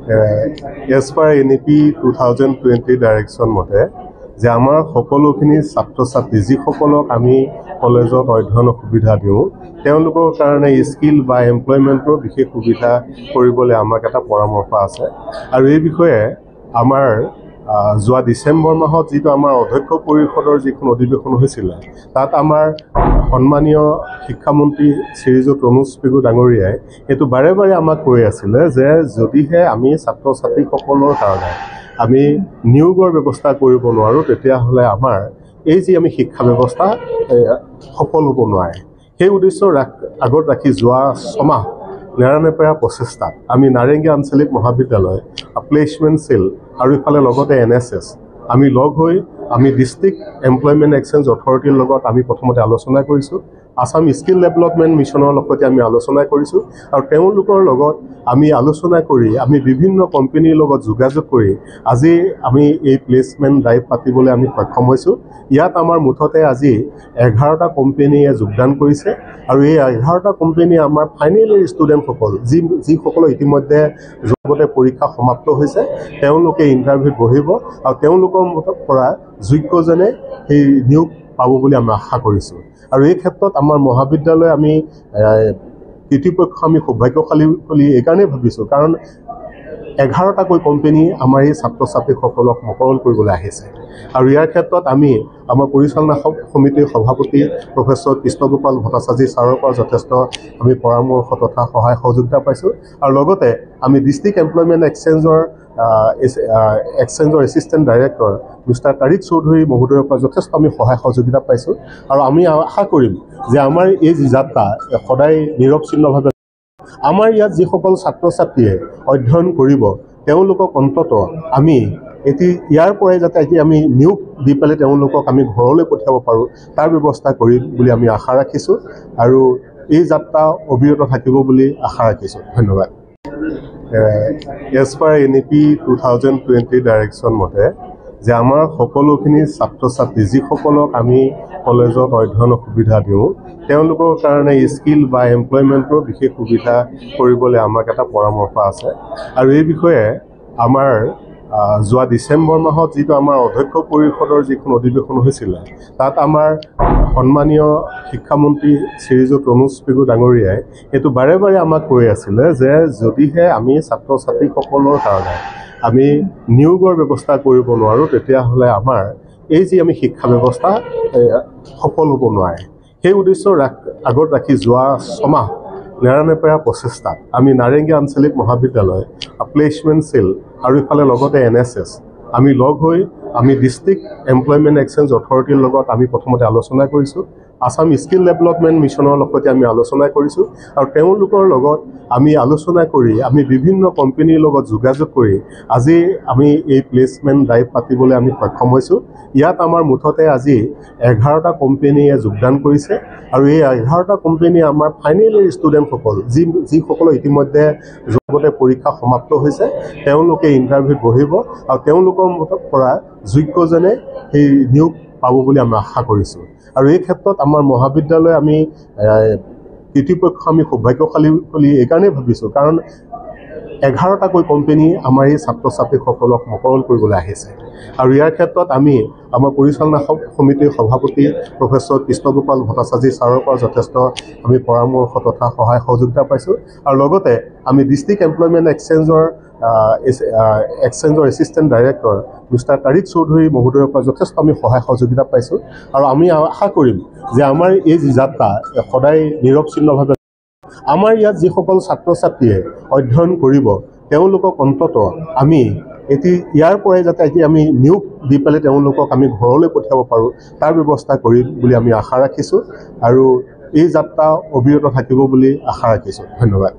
as per NEP 2020 direction মতে যে আমাৰ সকলোখিনি ছাত্ৰ ছাত্ৰী যিসকলক আমি কলেজত অধ্যয়নৰ সুবিধা দিওঁ তেওঁলোকৰ কাৰণে স্কিল বা এমপ্লয়মেণ্টৰ বিশেষ সুবিধা কৰিবলৈ আমাক এটা পৰামৰ্শ আছে আৰু এই বিষয়ে আমাৰ যোৱা ডিচেম্বৰ মাহত যিটো আমাৰ অধ্যক্ষ পৰিষদৰ যিখন অধিৱেশন হৈছিল তাত আমাৰ সন্মানীয় শিক্ষামন্ত্ৰী শ্ৰীযুত ৰণোজ পেগু ডাঙৰীয়াই এইটো বাৰে বাৰে আমাক কৈ আছিলে যে যদিহে আমি ছাত্ৰ ছাত্ৰীসকলৰ কাৰণে আমি নিয়োগৰ ব্যৱস্থা কৰিব নোৱাৰোঁ তেতিয়াহ'লে আমাৰ এই যি আমি শিক্ষা ব্যৱস্থা সফল হ'ব নোৱাৰে সেই উদ্দেশ্য আগত ৰাখি যোৱা ছমাহ নেৰানেপেৰা প্ৰচেষ্টাত আমি নাৰেংগী আঞ্চলিক মহাবিদ্যালয় প্লেচমেণ্ট চেল আৰু ইফালে লগতে NSS আমি লগ হৈ আমি ডিষ্ট্ৰিক্ট এমপ্লয়মেণ্ট এক্সচেঞ্জ অথৰিটিৰ লগত আমি প্ৰথমতে আলোচনা কৰিছোঁ আসাম স্কিল ডেভেলপমেণ্ট মিছনৰ লগতে আমি আলোচনা কৰিছোঁ আৰু তেওঁলোকৰ লগত আমি আলোচনা কৰি আমি বিভিন্ন কোম্পানীৰ লগত যোগাযোগ কৰি আজি আমি এই প্লেচমেণ্ট ড্ৰাইভ পাতিবলৈ আমি সক্ষম হৈছোঁ ইয়াত আমাৰ মুঠতে আজি 11টা কোম্পানীয়ে যোগদান কৰিছে আৰু এই 11টা কোম্পানী আমাৰ ফাইনেল ইয়েৰ ষ্টুডেণ্টসকল যিসকলৰ ইতিমধ্যে লগতে পৰীক্ষা সমাপ্ত হৈছে তেওঁলোকে ইণ্টাৰভিউত বহিব আৰু তেওঁলোকৰ পৰা যোগ্যজনে সেই নিয়োগ পাব বুলি আমি আশা কৰিছোঁ আৰু এই ক্ষেত্ৰত আমাৰ মহাবিদ্যালয় আমি কৃতিপক্ষ আমি সৌভাগ্যশালী বুলি এইকাৰণেই ভাবিছোঁ কাৰণ 11টাকৈ কোম্পানী আমাৰ এই ছাত্ৰ ছাত্ৰীসকলক মকৰল কৰিবলৈ আহিছে আৰু ইয়াৰ ক্ষেত্ৰত আমি আমাৰ পৰিচালনা সমিতিৰ সভাপতি প্ৰফেচৰ কৃষ্ণগোপাল ভট্টাচাৰ্য ছাৰৰ পৰা যথেষ্ট আমি পৰামৰ্শ তথা সহায় সহযোগিতা পাইছোঁ আৰু লগতে আমি ডিষ্ট্ৰিক্ট এমপ্লয়মেণ্ট এক্সচেঞ্জৰ assistant director mister Tariq Choudhury মহোদয়ৰ পৰা যথেষ্ট আমি সহায় সহযোগিতা পাইছোঁ আৰু আমি আশা কৰিম যে আমাৰ এই যি যাত্ৰা সদায় নিৰৱচ্ছিন্নভাৱে আমাৰ ইয়াত যিসকল ছাত্ৰ ছাত্ৰীয়ে অধ্যয়ন কৰিব তেওঁলোকক অন্ততঃ আমি ইয়াৰ পৰাই যাতে আমি নিয়োগ দি পেলাই তেওঁলোকক আমি ঘৰলৈ পঠিয়াব পাৰোঁ তাৰ ব্যৱস্থা কৰিম বুলি আমি আশা ৰাখিছোঁ আৰু এই যাত্ৰা অবিৰত থাকিব বুলি আশা ৰাখিছোঁ ধন্যবাদ এজ পাৰ NEP 2020 ডাইৰেকশ্যন মতে যে আমাৰ সকলোখিনি ছাত্ৰ ছাত্ৰী যিসকলক আমি কলেজত অধ্যয়নৰ সুবিধা দিওঁ তেওঁলোকৰ কাৰণে স্কিল বা এমপ্লয়মেণ্টৰ বিশেষ সুবিধা কৰিবলৈ আমাক এটা পৰামৰ্শ আছে আৰু এই বিষয়ে আমাৰ যোৱা ডিচেম্বৰ মাহত যিটো আমাৰ অধ্যক্ষ পৰিষদৰ যিখন অধিৱেশন হৈছিল তাত আমাৰ সন্মানীয় শিক্ষামন্ত্ৰী শ্ৰীযুত ৰণোজ পেগু ডাঙৰীয়াই এইটো বাৰে বাৰে আমাক কৈ আছিলে যে যদিহে আমি ছাত্ৰ ছাত্ৰীসকলৰ কাৰণে আমি নিয়োগৰ ব্যৱস্থা কৰিব নোৱাৰোঁ তেতিয়াহ'লে আমাৰ এই যি আমি শিক্ষা ব্যৱস্থা সফল হ'ব নোৱাৰে সেই উদ্দেশ্য আগত ৰাখি যোৱা ছমাহ নেৰানেপেৰা প্ৰচেষ্টাত আমি নাৰেংগী আঞ্চলিক মহাবিদ্যালয় প্লেচমেণ্ট চেল আৰু ইফালে লগতে NSS আমি লগ হৈ আমি ডিষ্ট্ৰিক্ট এমপ্লয়মেণ্ট এক্সচেঞ্জ অথৰিটিৰ লগত আমি প্ৰথমতে আলোচনা কৰিছোঁ আসাম স্কিল ডেভেলপমেণ্ট মিছনৰ লগতে আমি আলোচনা কৰিছোঁ আৰু তেওঁলোকৰ লগত আমি আলোচনা কৰি আমি বিভিন্ন কোম্পানীৰ লগত যোগাযোগ কৰি আজি আমি এই প্লেচমেণ্ট ড্ৰাইভ পাতিবলৈ আমি সক্ষম হৈছোঁ ইয়াত আমাৰ মুঠতে আজি 11টা কোম্পানীয়ে যোগদান কৰিছে আৰু এই 11টা কোম্পানী আমাৰ ফাইনেল ইয়েৰ ষ্টুডেণ্টসকল যিসকলৰ ইতিমধ্যে লগতে পৰীক্ষা সমাপ্ত হৈছে তেওঁলোকে ইণ্টাৰভিউত বহিব আৰু তেওঁলোকৰ পৰা যোগ্যজনে সেই নিয়োগ পাব বুলি আমি আশা কৰিছোঁ আৰু এই ক্ষেত্ৰত আমাৰ মহাবিদ্যালয় আমি কৃতিপক্ষ আমি সৌভাগ্যশালী বুলি এইকাৰণেই ভাবিছোঁ কাৰণ 11টাকৈ কোম্পানী আমাৰ এই ছাত্ৰ ছাত্ৰীসকলক মকৰল কৰিবলৈ আহিছে আৰু ইয়াৰ ক্ষেত্ৰত আমি আমাৰ পৰিচালনা সমিতিৰ সভাপতি প্ৰফেচৰ কৃষ্ণগোপাল ভট্টাচাৰ্য ছাৰৰ পৰা যথেষ্ট আমি পৰামৰ্শ তথা সহায় সহযোগিতা পাইছোঁ আৰু লগতে আমি ডিষ্ট্ৰিক্ট এমপ্লয়মেণ্ট এক্সচেঞ্জৰ assistant director mister Tariq Choudhury মহোদয়ৰ পৰা যথেষ্ট আমি সহায় সহযোগিতা পাইছোঁ আৰু আমি আশা কৰিম যে আমাৰ এই যি যাত্ৰা সদায় নিৰৱচ্ছিন্নভাৱে আমাৰ ইয়াত যিসকল ছাত্ৰ ছাত্ৰীয়ে অধ্যয়ন কৰিব তেওঁলোকক অন্ততঃ আমি ইয়াৰ পৰাই যাতে আমি নিয়োগ দি পেলাই তেওঁলোকক আমি ঘৰলৈ পঠিয়াব পাৰোঁ তাৰ ব্যৱস্থা কৰিম বুলি আমি আশা ৰাখিছোঁ আৰু এই যাত্ৰা অবিৰত থাকিব বুলি আশা ৰাখিছোঁ ধন্যবাদ